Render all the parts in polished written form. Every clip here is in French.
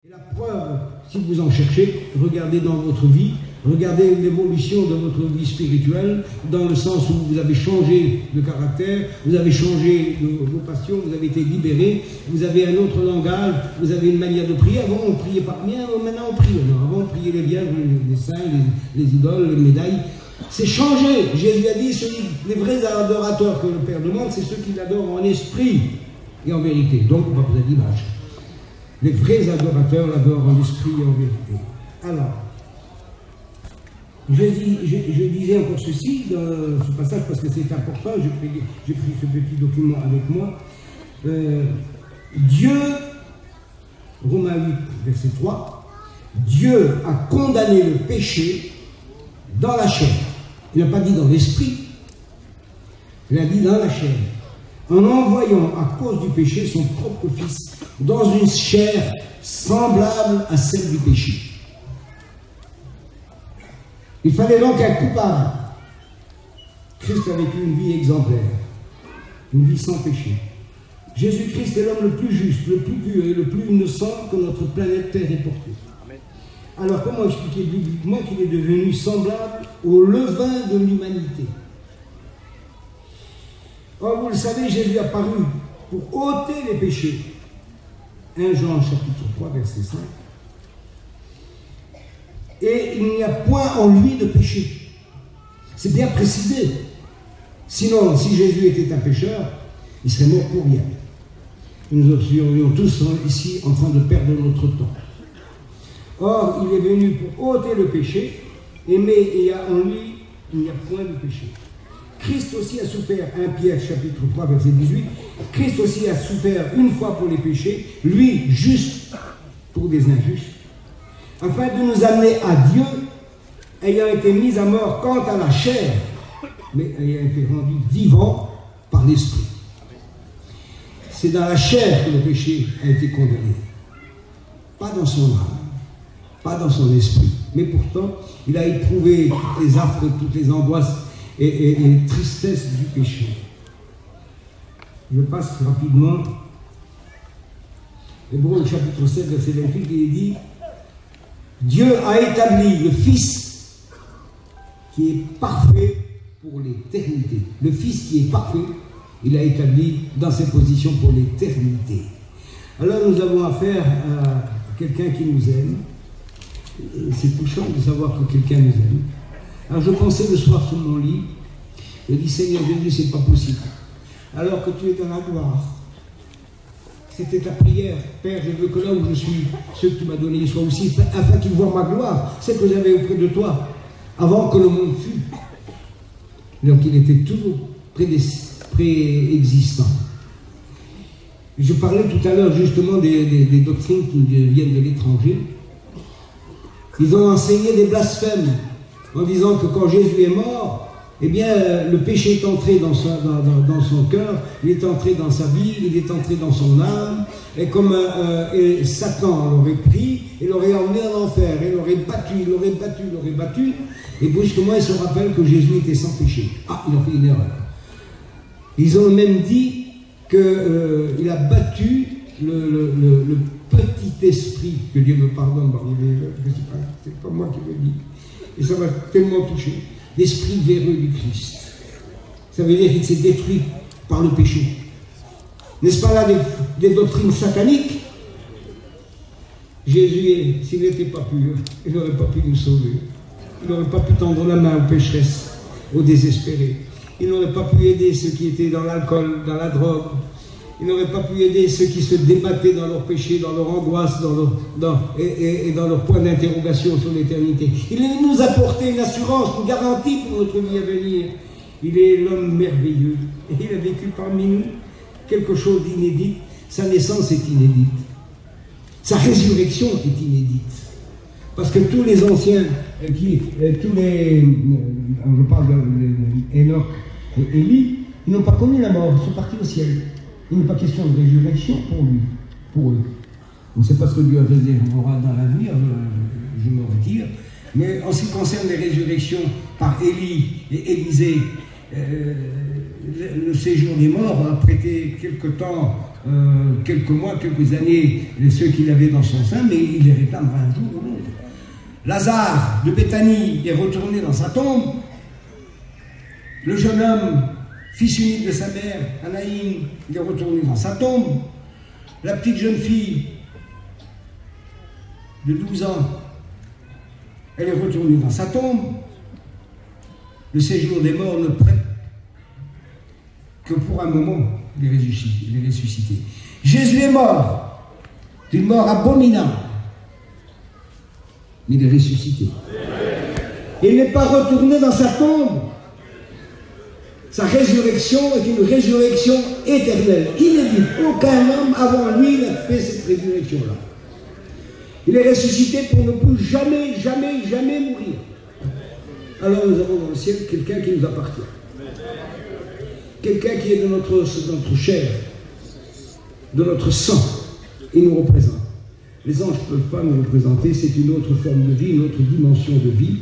Et la preuve, si vous en cherchez, regardez dans votre vie, regardez l'évolution de votre vie spirituelle, dans le sens où vous avez changé de caractère, vous avez changé vos passions, vous avez été libéré, vous avez un autre langage, vous avez une manière de prier. Avant, on priait pas bien, maintenant on prie. Avant, on priait les vierges, les saints, les idoles, les médailles. C'est changé. Jésus a dit, les vrais adorateurs que le Père demande, c'est ceux qui l'adorent en esprit et en vérité. Donc, on va vous dire l'image. Les vrais adorateurs l'adorent en esprit et en vérité. Alors, je disais encore ceci dans ce passage parce que c'est important, j'ai pris ce petit document avec moi. Dieu, Romains 8, verset 3, Dieu a condamné le péché dans la chair. Il n'a pas dit dans l'esprit, il a dit dans la chair. En envoyant à cause du péché son propre Fils dans une chair semblable à celle du péché. Il fallait donc un coupable. Christ a vécu une vie exemplaire, une vie sans péché. Jésus-Christ est l'homme le plus juste, le plus pur et le plus innocent que notre planète Terre ait porté. Alors comment expliquer bibliquement qu'il est devenu semblable au levain de l'humanité? Or, vous le savez, Jésus a paru pour ôter les péchés. 1 Jean chapitre 3, verset 5. Et il n'y a point en lui de péché. C'est bien précisé. Sinon, si Jésus était un pécheur, il serait mort pour rien. Nous serions tous ici en train de perdre notre temps. Or, il est venu pour ôter le péché, et en lui, il n'y a point de péché. Christ aussi a souffert, 1 Pierre chapitre 3 verset 18, Christ aussi a souffert une fois pour les péchés, lui juste pour des injustes, afin de nous amener à Dieu, ayant été mis à mort quant à la chair, mais ayant été rendu vivant par l'esprit. C'est dans la chair que le péché a été condamné, pas dans son âme, pas dans son esprit, mais pourtant il a éprouvé toutes les affres, toutes les angoisses et les tristesses du péché. Je passe rapidement. Hébreux chapitre 7, verset 28, il est dit: Dieu a établi le Fils qui est parfait pour l'éternité. Le Fils qui est parfait, il a établi dans ses positions pour l'éternité. Alors nous avons affaire à quelqu'un qui nous aime. C'est touchant de savoir que quelqu'un nous aime. Alors je pensais le soir sur mon lit, je dis: Seigneur Jésus, c'est pas possible. Alors que tu es dans la gloire, c'était ta prière. Père, je veux que là où je suis, ceux que tu m'as donnés soient aussi, afin qu'ils voient ma gloire, celle que j'avais auprès de toi, avant que le monde fût. Donc il était toujours préexistant. Je parlais tout à l'heure justement des doctrines qui viennent de l'étranger. Ils ont enseigné des blasphèmes en disant que quand Jésus est mort, eh bien, le péché est entré dans son cœur, il est entré dans sa vie, il est entré dans son âme, et comme Satan l'aurait pris, il l'aurait emmené en enfer, il l'aurait battu, et brusquement il se rappelle que Jésus était sans péché. Ah, il a fait une erreur. Ils ont même dit qu'il a battu le petit esprit, que Dieu me pardonne, c'est pas moi qui le dis. Et ça m'a tellement touché. L'esprit véreux du Christ. Ça veut dire qu'il s'est détruit par le péché. N'est-ce pas là des doctrines sataniques? Jésus, s'il n'était pas pur, il n'aurait pas pu nous sauver. Il n'aurait pas pu tendre la main aux pécheresses, aux désespérés. Il n'aurait pas pu aider ceux qui étaient dans l'alcool, dans la drogue. Il n'aurait pas pu aider ceux qui se débattaient dans leur péché, dans leur angoisse, et dans leur point d'interrogation sur l'éternité. Il nous a apporté une assurance, une garantie pour notre vie à venir. Il est l'homme merveilleux. Et il a vécu parmi nous quelque chose d'inédit. Sa naissance est inédite. Sa résurrection est inédite. Parce que tous les anciens, je parle d'Enoch et Élie, ils n'ont pas connu la mort, ils sont partis au ciel. Il n'est pas question de résurrection pour eux. On ne sait pas ce que Dieu réservera dans l'avenir, je me retire. Mais en ce qui concerne les résurrections par Élie et Élisée, le séjour des morts a prêté quelque temps quelques mois, quelques années, ceux qu'il avait dans son sein, mais il les réclamera un jour ou l'autre. Lazare de Béthanie est retourné dans sa tombe. Le jeune homme, fils unique de sa mère, Anaïm, il est retourné dans sa tombe. La petite jeune fille de 12 ans, elle est retournée dans sa tombe. Le séjour des morts ne prête que pour un moment les ressusciter. Jésus est mort, d'une mort abominable, mais il est ressuscité. Et il n'est pas retourné dans sa tombe. Sa résurrection est une résurrection éternelle, inédite. Aucun homme avant lui n'a fait cette résurrection-là. Il est ressuscité pour ne plus jamais, jamais, jamais mourir. Alors nous avons dans le ciel quelqu'un qui nous appartient. Quelqu'un qui est de notre chair, de notre sang, et nous représente. Les anges ne peuvent pas nous représenter, c'est une autre forme de vie, une autre dimension de vie.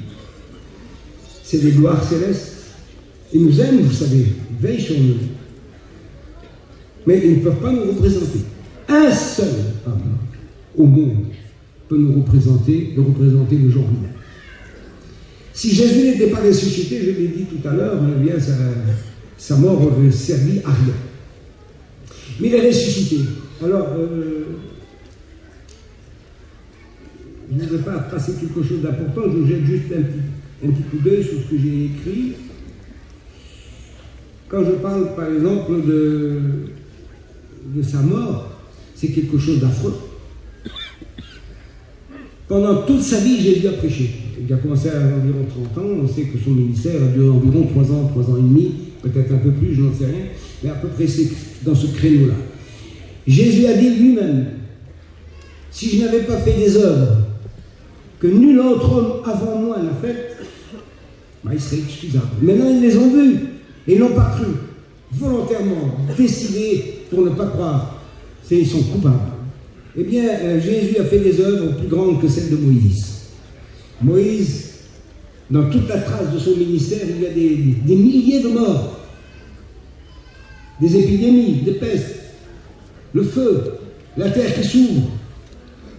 C'est des gloires célestes. Ils nous aiment, vous savez, ils veillent sur nous. Mais ils ne peuvent pas nous représenter. Un seul homme au monde peut nous représenter le genre humain. Si Jésus n'était pas ressuscité, je l'ai dit tout à l'heure, eh bien sa mort aurait servi à rien. Mais il est ressuscité. Alors, je ne voudrais pas passer quelque chose d'important, je vous jette juste un petit coup d'œil sur ce que j'ai écrit. Quand je parle, par exemple, de sa mort, c'est quelque chose d'affreux. Pendant toute sa vie, Jésus a prêché. Il a commencé à environ 30 ans. On sait que son ministère a duré environ 3 ans et demi, peut-être un peu plus, je n'en sais rien, mais à peu près c'est dans ce créneau-là. Jésus a dit lui-même, si je n'avais pas fait des œuvres que nul autre homme avant moi n'a faites, il serait excusable. Maintenant, ils les ont vues. Et ils n'ont pas cru, volontairement, décidés pour ne pas croire. Ils sont coupables. Eh bien, Jésus a fait des œuvres plus grandes que celles de Moïse. Moïse, dans toute la trace de son ministère, il y a des milliers de morts, des épidémies, des pestes, le feu, la terre qui s'ouvre.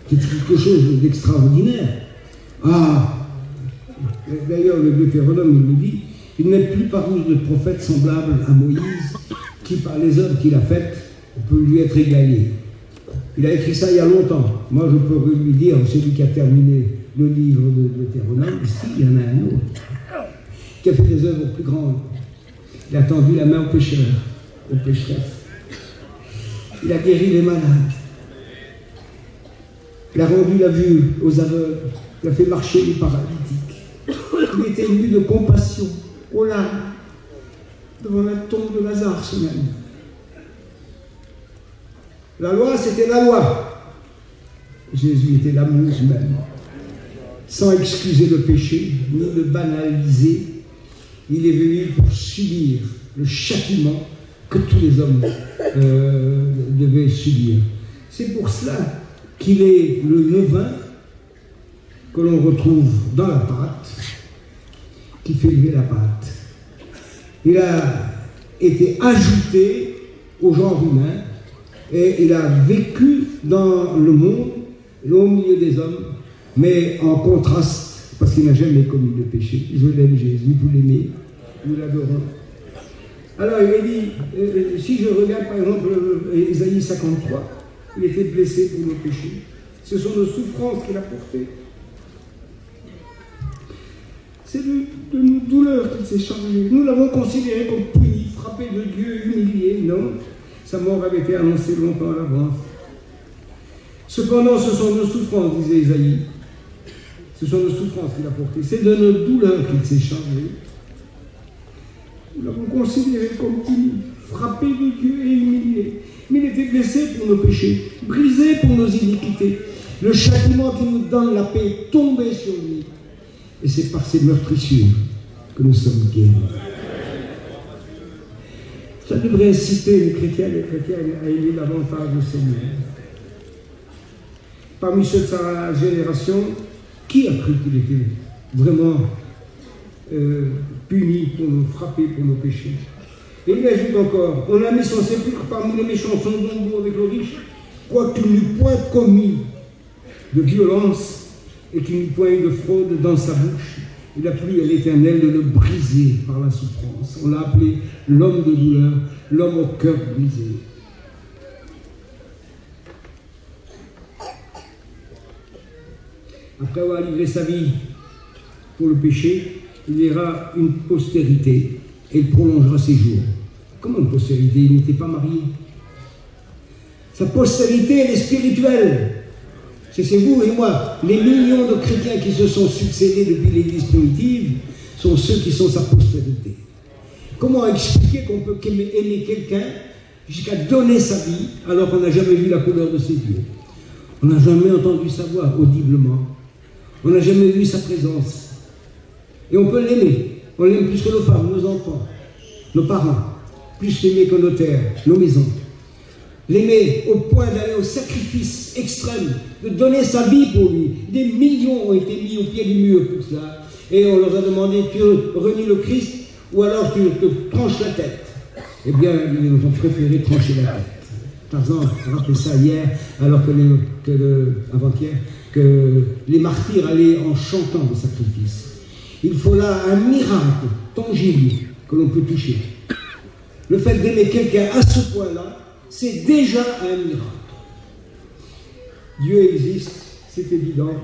C'est quelque chose d'extraordinaire. Ah, d'ailleurs, le Deutéronome nous dit, il n'est plus parmi de prophète semblable à Moïse, qui par les œuvres qu'il a faites, peut lui être égalé. Il a écrit ça il y a longtemps. Moi, je peux lui dire, celui qui a terminé le livre de Deutéronome, ici, il y en a un autre, qui a fait des œuvres plus grandes. Il a tendu la main aux pécheurs, aux pécheresses. Il a guéri les malades. Il a rendu la vue aux aveugles. Il a fait marcher les paralytiques. Il était ému de compassion, aux larmes, devant la tombe de Lazare, ce même. La loi, c'était la loi. Jésus était l'amour même. Sans excuser le péché, ni le banaliser, il est venu pour subir le châtiment que tous les hommes devaient subir. C'est pour cela qu'il est le levain que l'on retrouve dans la pâte, qui fait lever la pâte. Il a été ajouté au genre humain et il a vécu dans le monde, au milieu des hommes, mais en contraste, parce qu'il n'a jamais commis de péché. Je l'aime Jésus, vous l'aimez, nous l'adorons. Alors il a dit, si je regarde par exemple Ésaïe 53, il était blessé pour nos péchés. Ce sont nos souffrances qu'il a portées. C'est de nos douleurs qu'il s'est chargé. Nous l'avons considéré comme puni, frappé de Dieu, humilié. Non, sa mort avait été annoncée longtemps à l'avance. Cependant, ce sont nos souffrances, disait Ésaïe. Ce sont nos souffrances qu'il a portées. C'est de nos douleurs qu'il s'est chargé. Nous l'avons considéré comme puni, frappé de Dieu et humilié. Mais il était blessé pour nos péchés, brisé pour nos iniquités. Le châtiment qui nous donne la paix est tombé sur lui. Et c'est par ces meurtrissures que nous sommes guéris. Ça devrait inciter les chrétiens à aimer davantage le Seigneur. Parmi ceux de sa génération, qui a cru qu'il était vraiment puni pour nous frapper pour nos péchés? Et il ajoute encore, on a mis son sépulcre parmi les méchants, son tombeau avec le riche, quoiqu'il n'eût point commis de violence et qu'il n'eût point eu de fraude dans sa bouche. Il a plu à l'Éternel de le briser par la souffrance. On l'a appelé l'homme de douleur, l'homme au cœur brisé. Après avoir livré sa vie pour le péché, il y aura une postérité et il prolongera ses jours. Comment une postérité? Il n'était pas marié. Sa postérité, elle est spirituelle. C'est vous et moi. Les millions de chrétiens qui se sont succédés depuis l'Église primitive sont ceux qui sont sa postérité. Comment expliquer qu'on peut aimer quelqu'un jusqu'à donner sa vie alors qu'on n'a jamais vu la couleur de ses yeux? On n'a jamais entendu sa voix audiblement. On n'a jamais vu sa présence. Et on peut l'aimer. On l'aime plus que nos femmes, nos enfants, nos parents. Plus l'aimer que nos terres, nos maisons. L'aimer au point d'aller au sacrifice extrême, de donner sa vie pour lui. Des millions ont été mis au pied du mur pour cela. Et on leur a demandé, tu renies le Christ ou alors tu te tranches la tête. Eh bien, ils ont préféré trancher la tête. Tarzan a rappelé ça hier, alors avant-hier, que les martyrs allaient en chantant le sacrifice. Il faut là un miracle tangible que l'on peut toucher. Le fait d'aimer quelqu'un à ce point-là, c'est déjà un miracle. Dieu existe, c'est évident.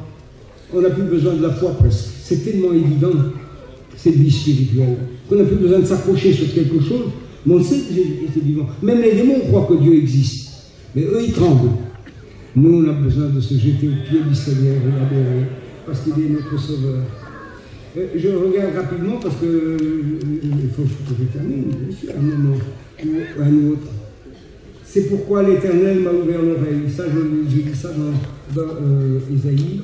On n'a plus besoin de la foi presque. C'est tellement évident, cette vie spirituelle, qu'on n'a plus besoin de s'accrocher sur quelque chose, mais on sait que Jésus est vivant. Même les démons croient que Dieu existe. Mais eux, ils tremblent. Nous, on a besoin de se jeter au pied du Seigneur et l'adorer, parce qu'il est notre Sauveur. Je regarde rapidement, parce que il faut que je termine, bien sûr, à un moment ou à un autre. C'est pourquoi l'Éternel m'a ouvert l'oreille. Ça, je dis ça dans Ésaïe,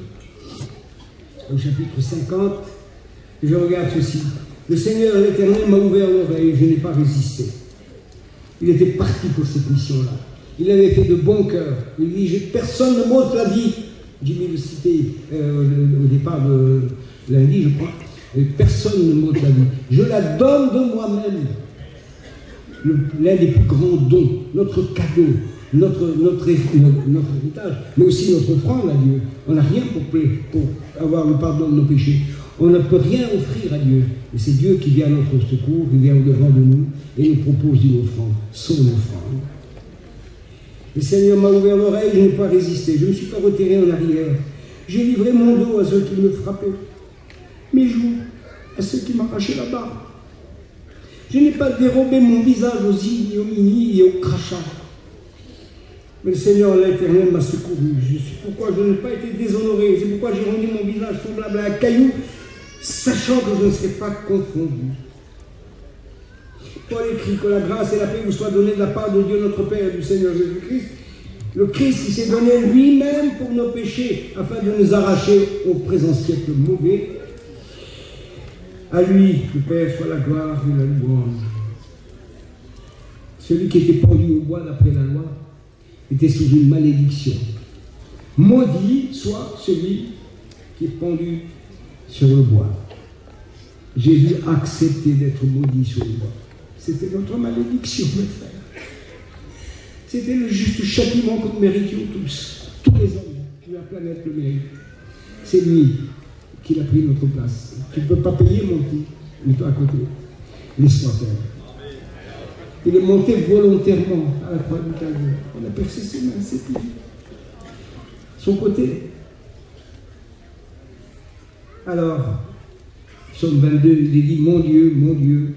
au chapitre 50. Je regarde ceci. Le Seigneur, l'Éternel, m'a ouvert l'oreille, je n'ai pas résisté. Il était parti pour cette mission-là. Il avait fait de bon cœur. Il dit, personne ne m'ôte la vie. Jimmy le citait au départ de lundi, je crois. Et personne ne m'ôte la vie. Je la donne de moi-même. L'un des plus grands dons, notre cadeau, notre héritage, mais aussi notre offrande à Dieu. On n'a rien pour avoir le pardon de nos péchés. On ne peut rien offrir à Dieu. Et c'est Dieu qui vient à notre secours, qui vient au-devant de nous et nous propose une offrande, son offrande. Le Seigneur m'a ouvert l'oreille, je n'ai pas résisté. Je ne me suis pas retiré en arrière. J'ai livré mon dos à ceux qui me frappaient, mes joues à ceux qui m'arrachaient la barbe. Je n'ai pas dérobé mon visage aux ignominies et aux crachats. Mais le Seigneur, l'Éternel, m'a secouru. C'est pourquoi je n'ai pas été déshonoré. C'est pourquoi j'ai rendu mon visage semblable à un caillou, sachant que je ne serai pas confondu. Paul écrit que la grâce et la paix vous soient données de la part de Dieu notre Père et du Seigneur Jésus-Christ. Le Christ, il s'est donné lui-même pour nos péchés, afin de nous arracher au présent siècle mauvais. À lui, le Père, soit la gloire et la louange. Celui qui était pendu au bois d'après la loi était sous une malédiction. Maudit soit celui qui est pendu sur le bois. Jésus a accepté d'être maudit sur le bois. C'était notre malédiction, mes frères. C'était le juste châtiment que nous méritions tous les hommes de la planète le méritent. C'est lui qui a pris notre place. Tu ne peux pas payer mon coup, mais toi à côté. Laisse-moi faire. Il est monté volontairement à la croix du Calvaire. On a percé ses mains, ses pieds. Son côté. Alors, Psaume 22, il dit, mon Dieu,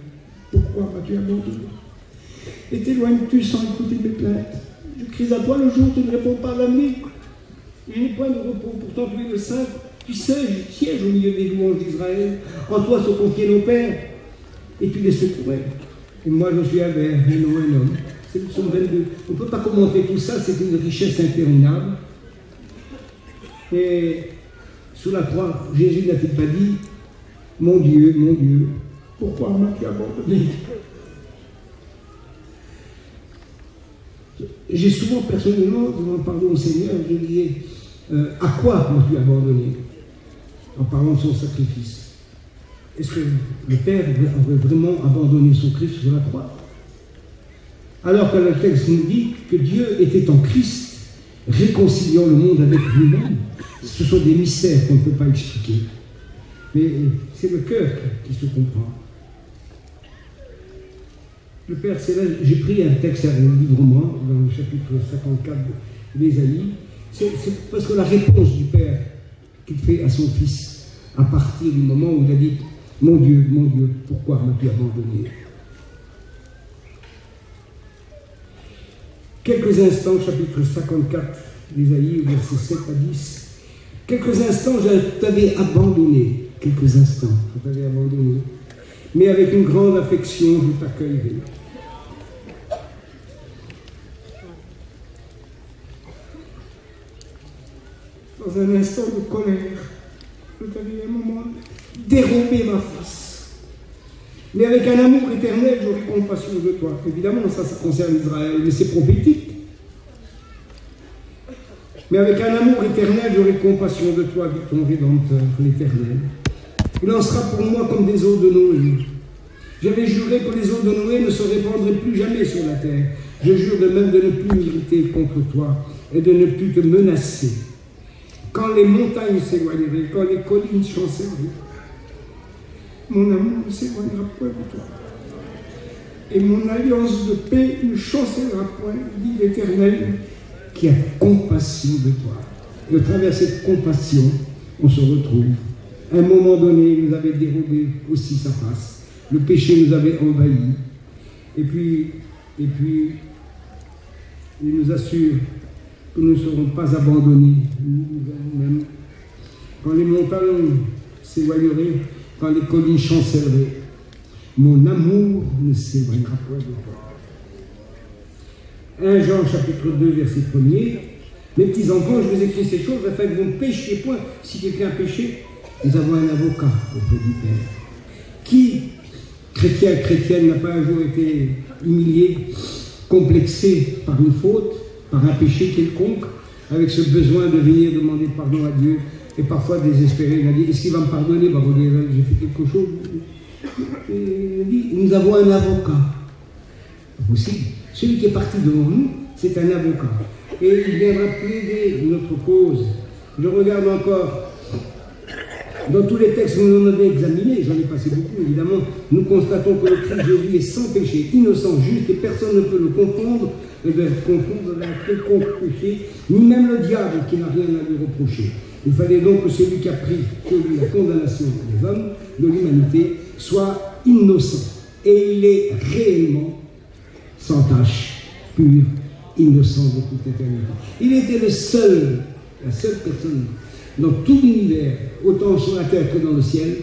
pourquoi m'as-tu abandonné? Et t'éloignes-tu sans écouter mes plaintes? Je crie à toi le jour, tu ne réponds pas la nuit. Je n'ai point de repos, pourtant tu es le Saint. Tu sièges au milieu des louanges d'Israël. En toi se confiaient nos pères, et tu les secourais. Et moi je suis un ver, et non un homme. C'est le psaume 22. On ne peut pas commenter tout ça, c'est une richesse interminable. Et sous la croix, Jésus n'a-t-il pas dit, mon Dieu, pourquoi m'as-tu abandonné? J'ai souvent personnellement, en parlant au Seigneur, je disais, à quoi m'as-tu abandonné? En parlant de son sacrifice. Est-ce que le Père avait vraiment abandonné son Christ sur la croix? Alors que le texte nous dit que Dieu était en Christ, réconciliant le monde avec lui-même. Ce sont des mystères qu'on ne peut pas expliquer. Mais c'est le cœur qui se comprend. Le Père Céleste, j'ai pris un texte, un librement, dans le chapitre 54 d'Ésaïe. C'est parce que la réponse du Père qu'il fait à son Fils, à partir du moment où il a dit « Mon Dieu, pourquoi m'as-tu abandonné ?» Quelques instants, chapitre 54 d'Ésaïe, versets 7 à 10. Quelques instants, je t'avais abandonné. Quelques instants, je t'avais abandonné. Mais avec une grande affection, je t'accueillerai. Dans un instant de colère, je t'avais un moment dérobé ma face. Mais avec un amour éternel, j'aurai compassion de toi. Évidemment, ça concerne Israël, mais c'est prophétique. Mais avec un amour éternel, j'aurai compassion de toi, dit ton Rédempteur, l'Éternel. Il en sera pour moi comme des eaux de Noé. J'avais juré que les eaux de Noé ne se répandraient plus jamais sur la terre. Je jure de même de ne plus m'irriter contre toi et de ne plus te menacer. Quand les montagnes s'éloigneraient, quand les collines chancelleraient, mon amour ne s'éloignera point de toi. Et mon alliance de paix ne chancellera point, dit l'Éternel, qui a compassion de toi. Et au travers de cette compassion, on se retrouve. À un moment donné, il nous avait dérobé aussi sa face. Le péché nous avait envahi. Et puis il nous assure que nous ne serons pas abandonnés, nous-mêmes. Quand les montagnes s'éloigneraient, quand les collines chancelleraient, mon amour ne s'éloignera point de toi. 1 Jean chapitre 2, verset 1er. Mes petits enfants, je vous écris ces choses afin que vous ne péchiez point. Si quelqu'un a péché, nous avons un avocat auprès du Père. Qui, chrétienne, n'a pas un jour été humilié, complexé par une faute, par un péché quelconque, avec ce besoin de venir demander pardon à Dieu, et parfois désespéré, il a dit, est-ce qu'il va me pardonner? Bah, vous dites, j'ai fait quelque chose. Et il a dit, nous avons un avocat. Aussi, celui qui est parti devant nous, c'est un avocat. Et il viendra plaider notre cause. Je regarde encore, dans tous les textes que nous en avons examinés, j'en ai passé beaucoup évidemment, nous constatons que le Christ Jésus est sans péché, innocent, juste, et personne ne peut le confondre avec quelconque péché, ni même le diable qui n'a rien à lui reprocher. Il fallait donc que celui qui a pris sur lui la condamnation des hommes, de l'humanité, soit innocent. Et il est réellement sans tache, pur, innocent de toute éternité. Il était la seule personne dans tout l'univers, autant sur la terre que dans le ciel,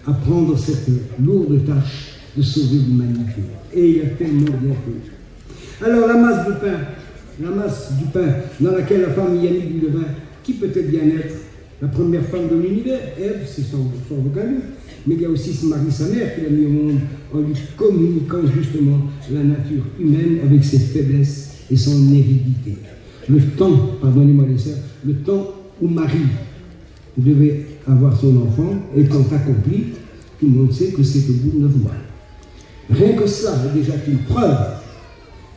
à prendre cette lourde tâche de sauver l'humanité. Et il a tellement bien fait. Alors la masse du pain dans laquelle la femme y a mis du levain, qui peut-être bien être la première femme de l'univers? Ève, c'est sans aucun doute. Mais il y a aussi Marie, sa mère, qui l'a mis au monde en lui communiquant justement la nature humaine avec ses faiblesses et son hérédité. Le temps, pardonnez-moi les sœurs, le temps où Marie devait avoir son enfant étant accompli, tout le monde sait que c'est au bout de 9 mois. Rien que ça est déjà une preuve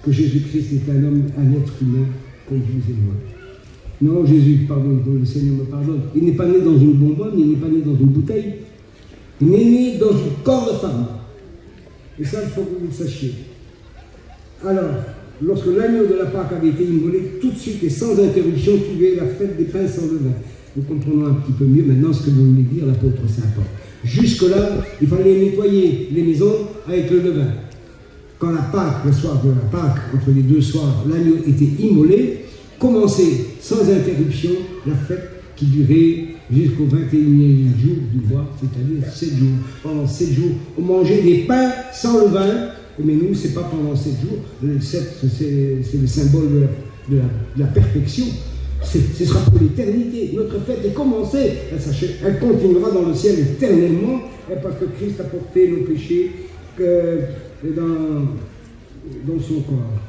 que Jésus-Christ est un homme, un être humain comme vous et moi. Non, Jésus, pardonne, le Seigneur me pardonne. Il n'est pas né dans une bonbonne, il n'est pas né dans une bouteille. Il est né dans un corps de femme. Et ça, il faut que vous le sachiez. Alors, lorsque l'agneau de la Pâque avait été immolé, tout de suite et sans interruption, suivait la fête des pains sans levain. Nous comprenons un petit peu mieux maintenant ce que vous voulez dire l'apôtre Saint Paul. Jusque-là, il fallait nettoyer les maisons avec le levain. Quand la Pâque, le soir de la Pâque, entre les deux soirs, l'agneau était immolé, commençait sans interruption la fête qui durait jusqu'au 21e jour du mois, c'est-à-dire 7 jours. Pendant 7 jours, on mangeait des pains sans levain, mais nous, ce n'est pas pendant 7 jours. Le 7, c'est le symbole de la perfection. Ce sera pour l'éternité. Notre fête est commencée, elle continuera dans le ciel éternellement, parce que Christ a porté nos péchés dans son corps.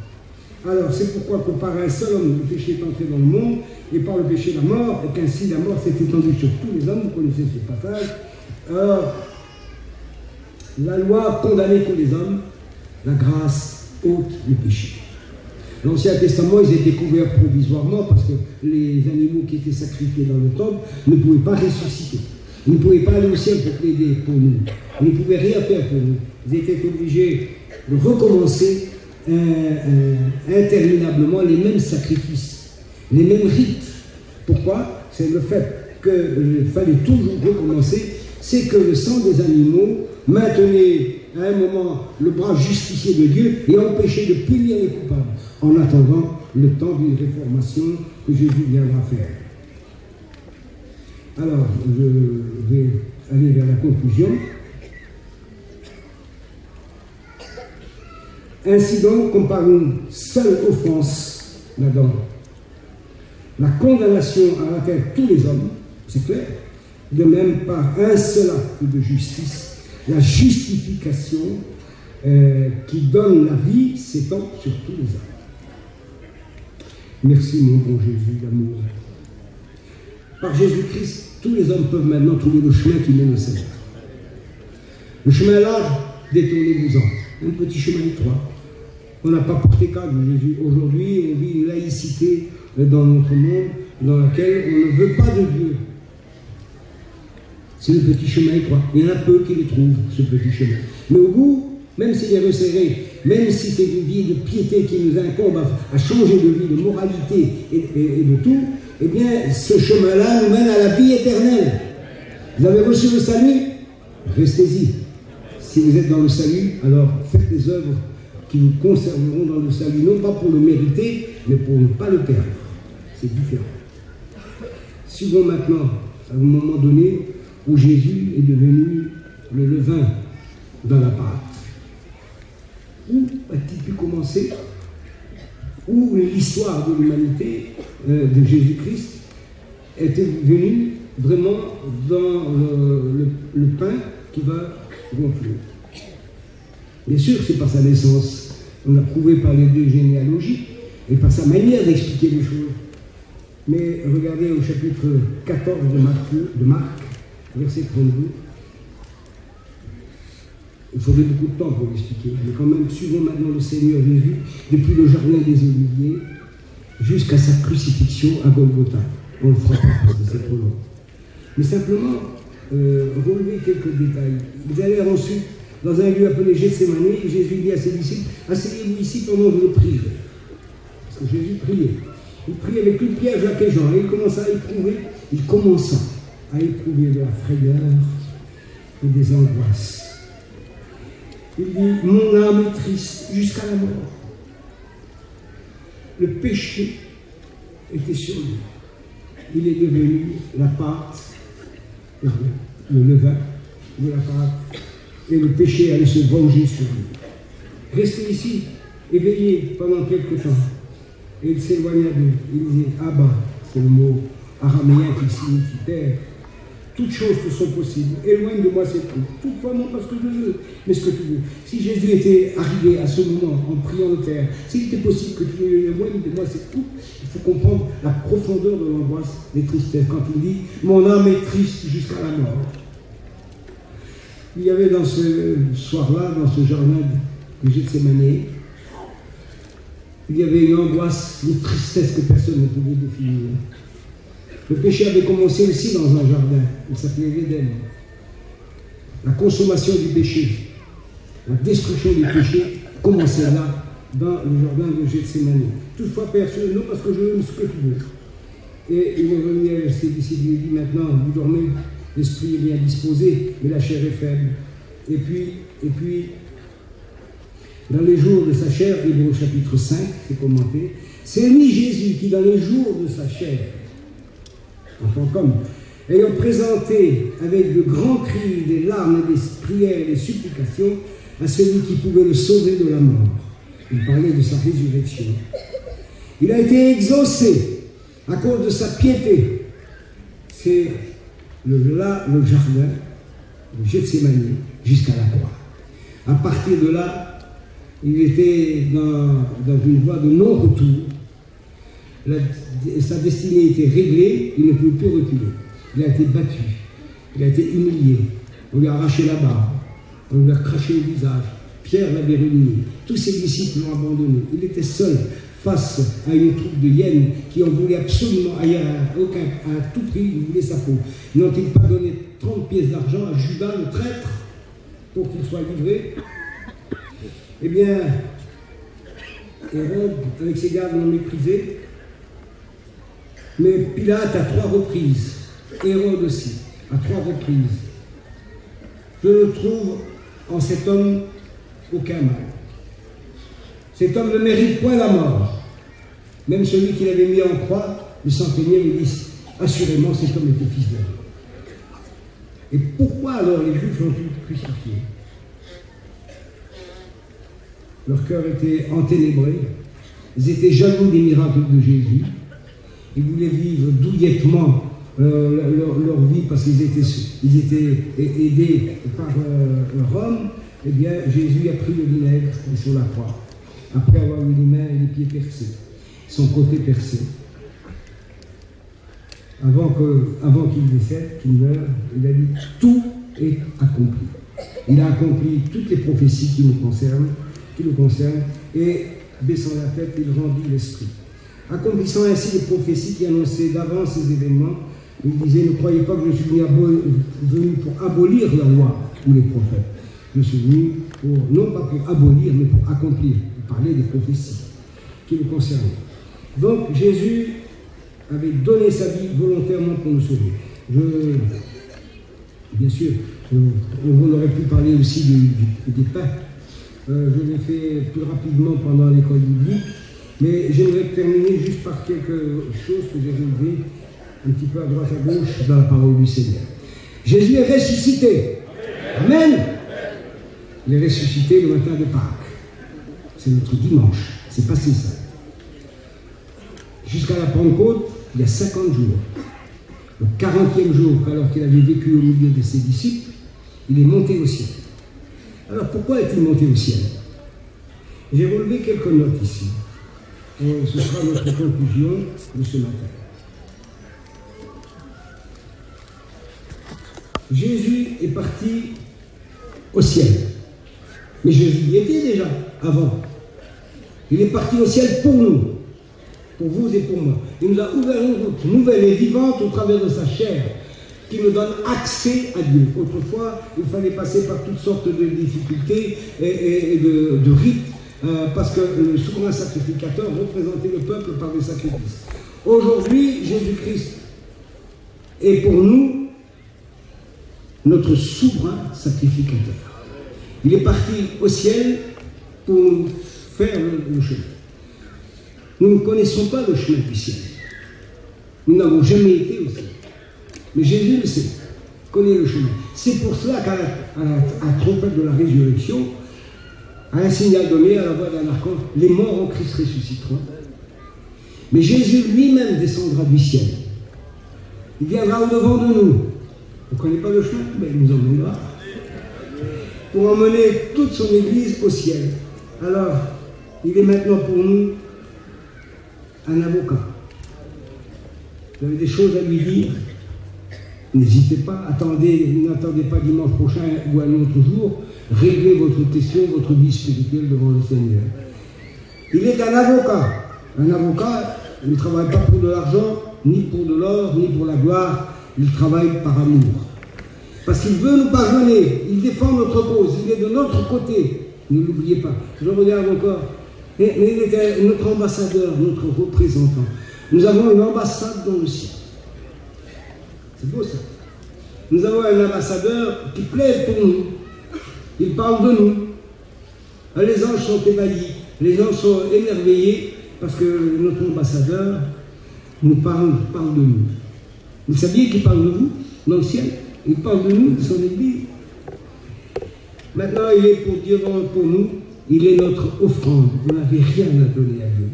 Alors, c'est pourquoi que par un seul homme, le péché est entré dans le monde, et par le péché, la mort, et qu'ainsi la mort s'est étendue sur tous les hommes. Vous connaissez ce passage. Alors, la loi condamnait tous les hommes, la grâce ôte le péché. L'Ancien Testament, ils étaient couverts provisoirement parce que les animaux qui étaient sacrifiés dans le temple ne pouvaient pas ressusciter. Ils ne pouvaient pas aller au ciel pour plaider pour nous. Ils ne pouvaient rien faire pour nous. Ils étaient obligés de recommencer interminablement les mêmes sacrifices, les mêmes rites. Pourquoi? C'est le fait qu'il fallait toujours recommencer, c'est que le sang des animaux maintenait à un moment le bras justifié de Dieu et empêchait de punir les coupables, en attendant le temps d'une réformation que Jésus viendra faire. Alors, je vais aller vers la conclusion. Ainsi donc, comme par une seule offense, d'Adam, la condamnation a atteint tous les hommes, c'est clair. De même, par un seul acte de justice, la justification qui donne la vie s'étend sur tous les hommes. Merci mon bon Jésus d'amour. Par Jésus-Christ, tous les hommes peuvent maintenant trouver le chemin qui mène au Seigneur. Le chemin large, détournez-vous-en. Un petit chemin étroit. On n'a pas porté câble, Jésus. Aujourd'hui, on vit une laïcité dans notre monde dans laquelle on ne veut pas de Dieu. C'est le petit chemin étroit. Il y en a peu qui le trouvent, ce petit chemin. Mais au bout, même s'il est resserré, même si c'est une vie de piété qui nous incombe à changer de vie, de moralité et de tout, eh bien, ce chemin-là nous mène à la vie éternelle. Vous avez reçu le salut? Restez-y. Si vous êtes dans le salut, alors faites des œuvres qui vous conserveront dans le salut, non pas pour le mériter, mais pour ne pas le perdre. C'est différent. Suivons maintenant, à un moment donné, où Jésus est devenu le levain dans la pâte. Où a-t-il pu commencer? Où l'histoire de l'humanité, de Jésus-Christ, était venue vraiment dans le pain qui va gonfler. Bien sûr, c'est par sa naissance. On l'a prouvé par les deux généalogies et par sa manière d'expliquer les choses. Mais regardez au chapitre 14 de Marc, verset 32. Il faudrait beaucoup de temps pour l'expliquer, mais quand même, suivons maintenant le Seigneur Jésus depuis le jardin des Oliviers jusqu'à sa crucifixion à Golgotha. On le fera pas parce que c'est trop long. Mais simplement, relevez quelques détails. Ils allèrent ensuite dans un lieu appelé Gethsémani, et Jésus dit à ses disciples, asseyez-vous ici pendant que je prierai. Parce que Jésus priait. Il priait avec une Pierre, Jacques et Jean, et il commença à éprouver de la frayeur et des angoisses. Il dit, mon âme est triste jusqu'à la mort. Le péché était sur lui. Il est devenu la pâte, le levain de la pâte, et le péché allait se venger sur lui. Restez ici, éveillé pendant quelque temps. Et il s'éloigna d'eux. Il disait, Abba, c'est le mot araméen qui signifie Père. Toutes choses te sont possibles. Éloigne de moi cette coupe. Toutefois, non parce que je veux, mais ce que tu veux. Si Jésus était arrivé à ce moment en priant le Père, s'il était possible que tu éloignes de moi cette coupe, il faut comprendre la profondeur de l'angoisse, des tristesses. Quand il dit, mon âme est triste jusqu'à la mort. Il y avait dans ce soir-là, dans ce jardin de Gethsémani, il y avait une angoisse, une tristesse que personne ne pouvait définir. Le péché avait commencé aussi dans un jardin, il s'appelait l'Éden. La consommation du péché, la destruction du péché commençait là, dans le jardin de Gethsémani. Toutefois, personne, non parce que je veux ce que tu veux. Et il est revenu à ses disciples, il dit maintenant, vous dormez, l'esprit est bien disposé, mais la chair est faible. Et puis, dans les jours de sa chair, il est au chapitre 5, c'est commenté, c'est lui Jésus qui, dans les jours de sa chair, en tant qu'homme, ayant présenté avec de grands cris, des larmes, des prières et des supplications à celui qui pouvait le sauver de la mort. Il parlait de sa résurrection. Il a été exaucé à cause de sa piété. C'est là le jardin de Gethsémani jusqu'à la croix. À partir de là, il était dans une voie de non-retour. Sa destinée était réglée, il ne pouvait plus reculer. Il a été battu, il a été humilié, on lui a arraché la barbe, on lui a craché le visage, Pierre l'avait renié. Tous ses disciples l'ont abandonné. Il était seul face à une troupe de hyènes qui en voulaient absolument, à tout prix, ils voulaient sa peau. N'ont-ils pas donné 30 pièces d'argent à Judas, le traître, pour qu'il soit livré? Eh bien, Hérode, avec ses gardes, l'ont méprisé. Mais Pilate, à 3 reprises, Hérode aussi, à 3 reprises, je ne trouve en cet homme aucun mal. Cet homme ne mérite point la mort. Même celui qui l'avait mis en croix, le centenier me dit assurément cet homme était fils de Dieu. Et pourquoi alors les Juifs l'ont-ils crucifié? Leur cœur était enténébré, ils étaient jaloux des miracles de Jésus, ils voulaient vivre douillettement leur vie parce qu'ils étaient aidés par Rome. Eh bien, Jésus a pris le vinaigre sur la croix, après avoir eu les mains et les pieds percés, son côté percé. Avant qu'il décède, qu'il meure, il a dit « Tout est accompli ». Il a accompli toutes les prophéties qui le concernent, et baissant la tête, il rendit l'esprit. Accomplissant ainsi les prophéties qui annonçaient d'avance ces événements, il disait « Ne croyez pas que je suis venu pour abolir la loi ou les prophètes. Je suis venu non pas pour abolir, mais pour accomplir, pour parler des prophéties qui le concernaient. » Donc Jésus avait donné sa vie volontairement pour nous sauver. Bien sûr, on aurait pu parler aussi des pains. Je l'ai fait plus rapidement pendant l'école biblique, mais j'aimerais terminer juste par quelque chose que j'ai relevé un petit peu à droite à gauche dans la parole du Seigneur. Jésus est ressuscité. Amen. Il est ressuscité le matin de Pâques. C'est notre dimanche. C'est passé ça. Jusqu'à la Pentecôte, il y a 50 jours. Le 40e jour, alors qu'il avait vécu au milieu de ses disciples, il est monté au ciel. Alors pourquoi est-il monté au ciel? J'ai relevé quelques notes ici. Et ce sera notre conclusion de ce matin. Jésus est parti au ciel. Mais Jésus y était déjà avant. Il est parti au ciel pour nous, pour vous et pour moi. Il nous a ouvert une route nouvelle et vivante au travers de sa chair, qui nous donne accès à Dieu. Autrefois, il fallait passer par toutes sortes de difficultés et de rites, parce que le souverain sacrificateur représentait le peuple par des sacrifices. Aujourd'hui, Jésus-Christ est pour nous notre souverain sacrificateur. Il est parti au ciel pour nous faire le chemin. Nous ne connaissons pas le chemin du ciel. Nous n'avons jamais été au ciel. Mais Jésus le sait, connaît le chemin. C'est pour cela qu'à la trompette de la résurrection, à un signal donné, à la voix d'un archange, les morts en Christ ressusciteront. Mais Jésus lui-même descendra du ciel. Il viendra au-devant de nous. On ne connaît pas le chemin, mais il nous emmènera. Pour emmener toute son Église au ciel. Alors, il est maintenant pour nous un avocat. Vous avez des choses à lui dire, n'hésitez pas, n'attendez pas dimanche prochain ou un autre jour, réglez votre question, votre vie spirituelle devant le Seigneur. Il est un avocat. Un avocat, il ne travaille pas pour de l'argent, ni pour de l'or, ni pour la gloire, il travaille par amour. Parce qu'il veut nous pardonner, il défend notre cause, il est de notre côté. Ne l'oubliez pas. Je regarde encore. Mais il était notre ambassadeur, notre représentant. Nous avons une ambassade dans le ciel. C'est beau ça. Nous avons un ambassadeur qui plaide pour nous. Il parle de nous. Les anges sont ébahis, les anges sont émerveillés parce que notre ambassadeur nous parle de nous. Vous saviez qu'il parle de vous dans le ciel? Il parle de nous, de son Église. Maintenant, il est pour Dieu, pour nous, il est notre offrande. On n'avait rien à donner à Dieu.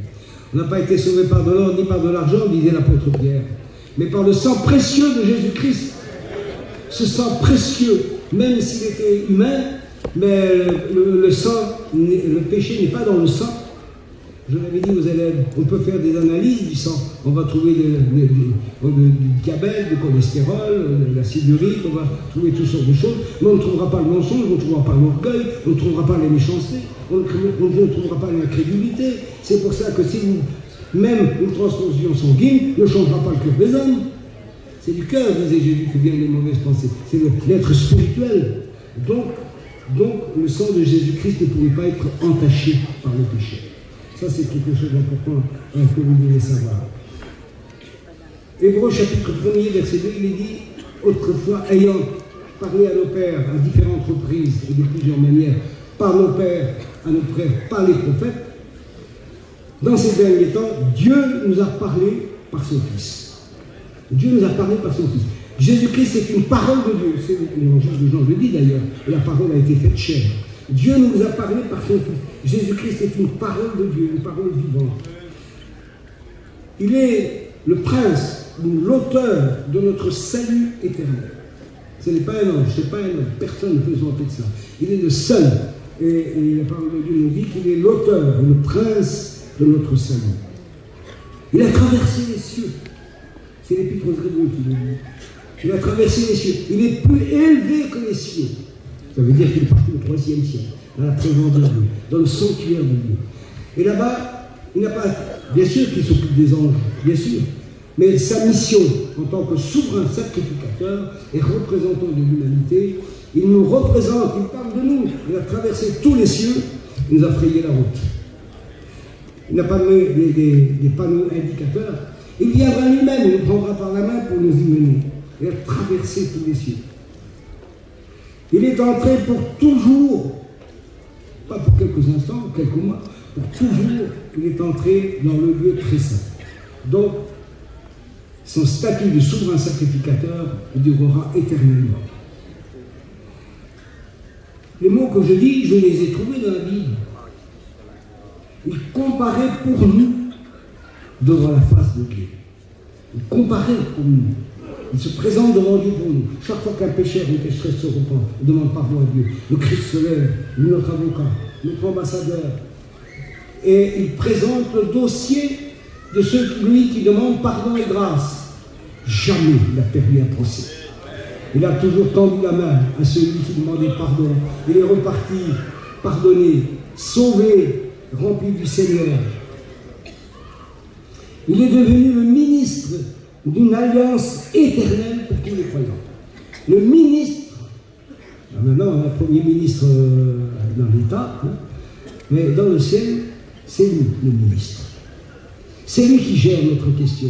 On n'a pas été sauvé par de l'or ni par de l'argent, disait l'apôtre Pierre, mais par le sang précieux de Jésus-Christ. Ce sang précieux, même s'il était humain, mais le sang, le péché n'est pas dans le sang. Je l'avais dit aux élèves, on peut faire des analyses du sang. On va trouver du diabète, du cholestérol, de l'acide urique, on va trouver toutes sortes de choses. Mais on ne trouvera pas le mensonge, on ne trouvera pas l'orgueil, on ne trouvera pas les méchancetés, on ne trouvera pas l'incrédulité. C'est pour ça que si même une transfusion sanguine ne changera pas le cœur des hommes. C'est du cœur, disait Jésus, que viennent les mauvaises pensées. C'est l'être spirituel. Donc, le sang de Jésus-Christ ne pourrait pas être entaché par le péché. Ça, c'est quelque chose d'important que vous devez savoir. Hébreux chapitre 1er, verset 2, il est dit, autrefois, ayant parlé à nos pères à différentes reprises et de plusieurs manières, par nos pères, à nos frères, par les prophètes, dans ces derniers temps, Dieu nous a parlé par son Fils. Dieu nous a parlé par son Fils. Jésus-Christ est une parole de Dieu. C'est l'évangile de Jean le dit d'ailleurs. La parole a été faite chair. Dieu nous a parlé par son Fils. Jésus-Christ est une parole de Dieu, une parole vivante. Il est le prince, l'auteur de notre salut éternel. Ce n'est pas un ange, ce n'est pas un homme. Personne ne peut se vanter de ça. Il est le seul. Et la parole de Dieu nous dit qu'il est l'auteur, le prince de notre salut. Il a traversé les cieux. C'est l'épître aux Hébreux qui le dit. Il a traversé les cieux. Il est plus élevé que les cieux. Ça veut dire qu'il est parti au 3e ciel, dans la présence de Dieu, dans le sanctuaire de Dieu. Et là-bas, il n'a pas... Bien sûr qu'il s'occupe des anges, bien sûr. Mais sa mission, en tant que souverain sacrificateur et représentant de l'humanité, il nous représente, il parle de nous. Il a traversé tous les cieux, il nous a frayé la route. Il n'a pas mis des panneaux indicateurs. Il viendra lui-même, il nous prendra par la main pour nous y mener. Il a traversé tous les cieux. Il est entré pour toujours, pas pour quelques instants, quelques mois, pour toujours, il est entré dans le lieu très saint. Donc, son statut de souverain sacrificateur durera éternellement. Les mots que je dis, je les ai trouvés dans la Bible. Il comparait pour nous devant la face de Dieu. Il comparait pour nous. Il se présente devant Dieu pour nous. Chaque fois qu'un pécheur, une pécheresse se repent, il demande pardon à Dieu. Le Christ se lève, notre avocat, notre ambassadeur. Et il présente le dossier de celui qui demande pardon et grâce. Jamais il n'a perdu un procès. Il a toujours tendu la main à celui qui demandait pardon. Il est reparti, pardonné, sauvé, rempli du Seigneur. Il est devenu le ministre d'une alliance éternelle pour tous les croyants. Le ministre, maintenant on a un premier ministre dans l'État, hein, mais dans le ciel, c'est lui le ministre. C'est lui qui gère notre question,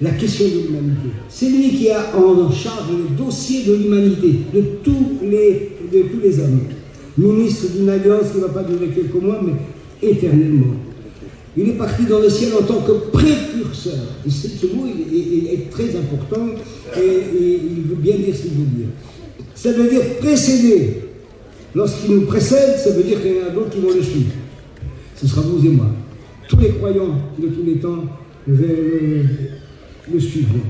la question de l'humanité. C'est lui qui a en charge le dossier de l'humanité, de tous les hommes. Ministre d'une alliance qui ne va pas durer quelques mois, mais éternellement. Il est parti dans le ciel en tant que précurseur. Et ce mot est très important et il veut bien dire ce qu'il veut dire. Ça veut dire précéder. Lorsqu'il nous précède, ça veut dire qu'il y en a d'autres qui vont le suivre. Ce sera vous et moi. Tous les croyants de tous les temps le suivront.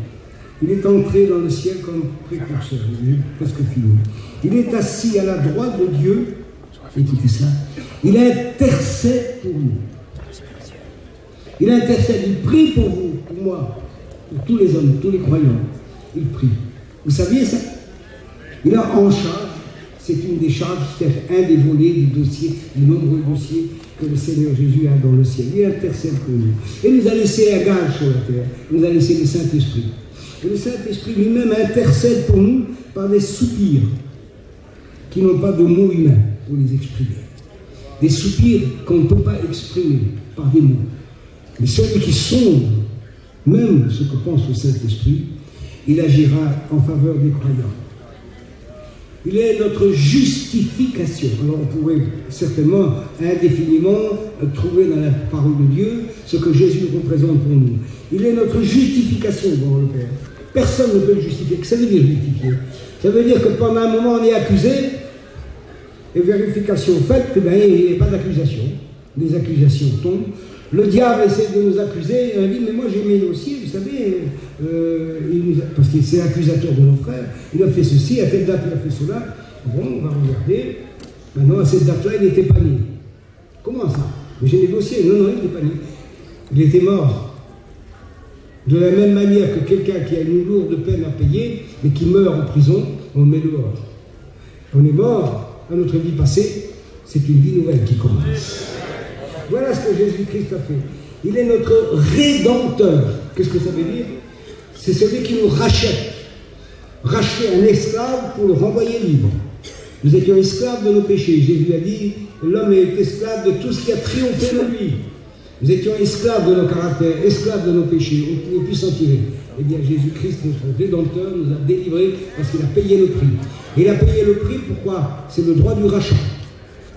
Il est entré dans le ciel comme précurseur. Il est presque fini. Il est assis à la droite de Dieu. Écoutez ça. Il intercède pour nous. Il intercède, il prie pour vous, pour moi, pour tous les hommes, tous les croyants. Il prie. Vous saviez ça? Il a en charge, c'est une des charges, c'est un des volets du dossier, du nombreux dossiers que le Seigneur Jésus a dans le ciel. Il intercède pour nous. Et nous a laissé un gage sur la terre. Il nous a laissé le Saint-Esprit. Et le Saint-Esprit lui-même intercède pour nous par des soupirs qui n'ont pas de mots humains pour les exprimer. Des soupirs qu'on ne peut pas exprimer par des mots. Mais celui qui sonde même ce que pense le Saint-Esprit, il agira en faveur des croyants. Il est notre justification. Alors on pourrait certainement indéfiniment trouver dans la parole de Dieu ce que Jésus représente pour nous. Il est notre justification devant le Père. Personne ne peut le justifier. Que ça veut dire justifier? Ça veut dire que pendant un moment on est accusé, et vérification faite, que ben, il n'y a pas d'accusation. Les accusations tombent. Le diable essaie de nous accuser, il dit, mais moi j'ai mes dossiers, vous savez, parce qu'il c'est accusateur de nos frères, il a fait ceci, à telle date il a fait cela, bon, on va regarder, maintenant à cette date-là il n'était pas né. Comment ça? Mais j'ai mes dossiers, non, il n'était pas né. Il était mort. De la même manière que quelqu'un qui a une lourde peine à payer, mais qui meurt en prison, on le met dehors. On est mort à notre vie passée, c'est une vie nouvelle qui commence. Voilà ce que Jésus-Christ a fait. Il est notre rédempteur. Qu'est-ce que ça veut dire? C'est celui qui nous rachète. Racheter un esclave pour le renvoyer libre. Nous étions esclaves de nos péchés. Jésus a dit, l'homme est esclave de tout ce qui a triomphé de lui. Nous étions esclaves de nos caractères, esclaves de nos péchés. On ne pouvait plus s'en tirer. Eh bien, Jésus-Christ, notre Rédempteur, nous a délivrés parce qu'il a payé le prix. Et il a payé le prix, pourquoi? C'est le droit du rachat.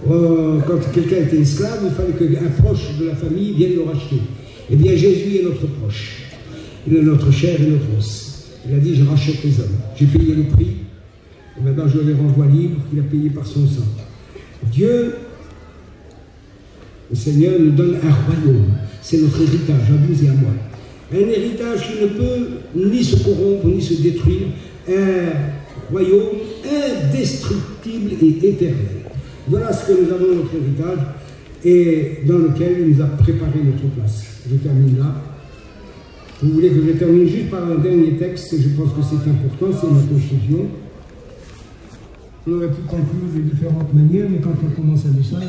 Quand quelqu'un était esclave, il fallait qu'un proche de la famille vienne le racheter. Eh bien, Jésus est notre proche. Il est notre chair et notre os. Il a dit, je rachète les hommes. J'ai payé le prix. Et maintenant, je les renvoie libres. Il a payé par son sang. Dieu, le Seigneur, nous donne un royaume. C'est notre héritage, à vous et à moi. Un héritage qui ne peut ni se corrompre, ni se détruire. Un royaume indestructible et éternel. Voilà ce que nous avons, notre héritage, et dans lequel il nous a préparé notre place. Je termine là. Vous voulez que je termine juste par un dernier texte, je pense que c'est important, c'est ma conclusion. On aurait pu conclure de différentes manières, mais quand on commence à descendre,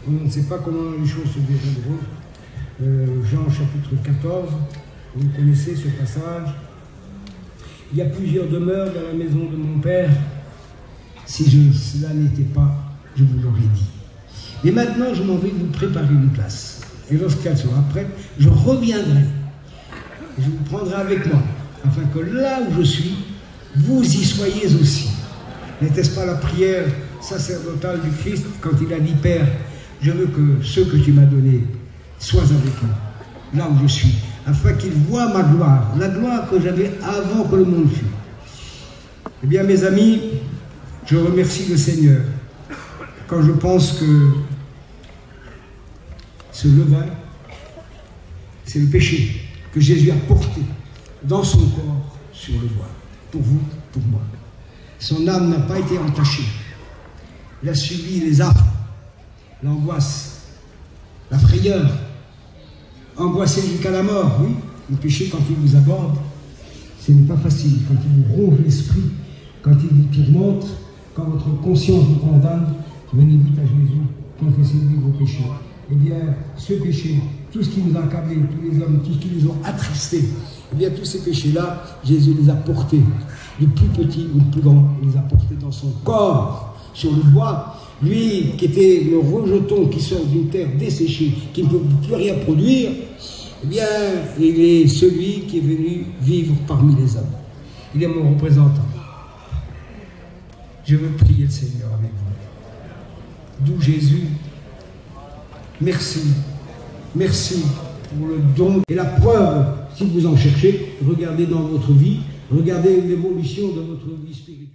on ne sait pas comment les choses se dérouleront. Jean chapitre 14, vous connaissez ce passage. Il y a plusieurs demeures dans la maison de mon Père. Si cela n'était pas, je vous l'aurais dit. Mais maintenant, je m'en vais vous préparer une place. Et lorsqu'elle sera prête, je reviendrai. Je vous prendrai avec moi, afin que là où je suis, vous y soyez aussi. N'était-ce pas la prière sacerdotale du Christ quand il a dit, Père, je veux que ceux que tu m'as donnés soient avec moi, là où je suis, afin qu'ils voient ma gloire, la gloire que j'avais avant que le monde fût. Eh bien, mes amis, je remercie le Seigneur quand je pense que ce levain, c'est le péché que Jésus a porté dans son corps sur le bois, pour vous, pour moi. Son âme n'a pas été entachée. Il a subi les affres, l'angoisse, la frayeur, angoissé jusqu'à la mort, oui. Le péché, quand il vous aborde, ce n'est pas facile. Quand il vous ronge l'esprit, quand il vous tourmente, quand votre conscience vous condamne, venez vite à Jésus, confessez-lui vos péchés. Eh bien, ce péché, tout ce qui nous a accablés, tous les hommes, tout ce qui nous ont attristés, eh bien, tous ces péchés-là, Jésus les a portés, du plus petit au plus grand, il les a portés dans son corps, sur le bois. Lui, qui était le rejeton qui sort d'une terre desséchée, qui ne peut plus rien produire, eh bien, il est celui qui est venu vivre parmi les hommes. Il est mon représentant. Je veux prier le Seigneur avec vous. D'où Jésus, merci. Merci pour le don et la preuve, si vous en cherchez, regardez dans votre vie, regardez l'évolution de votre vie spirituelle.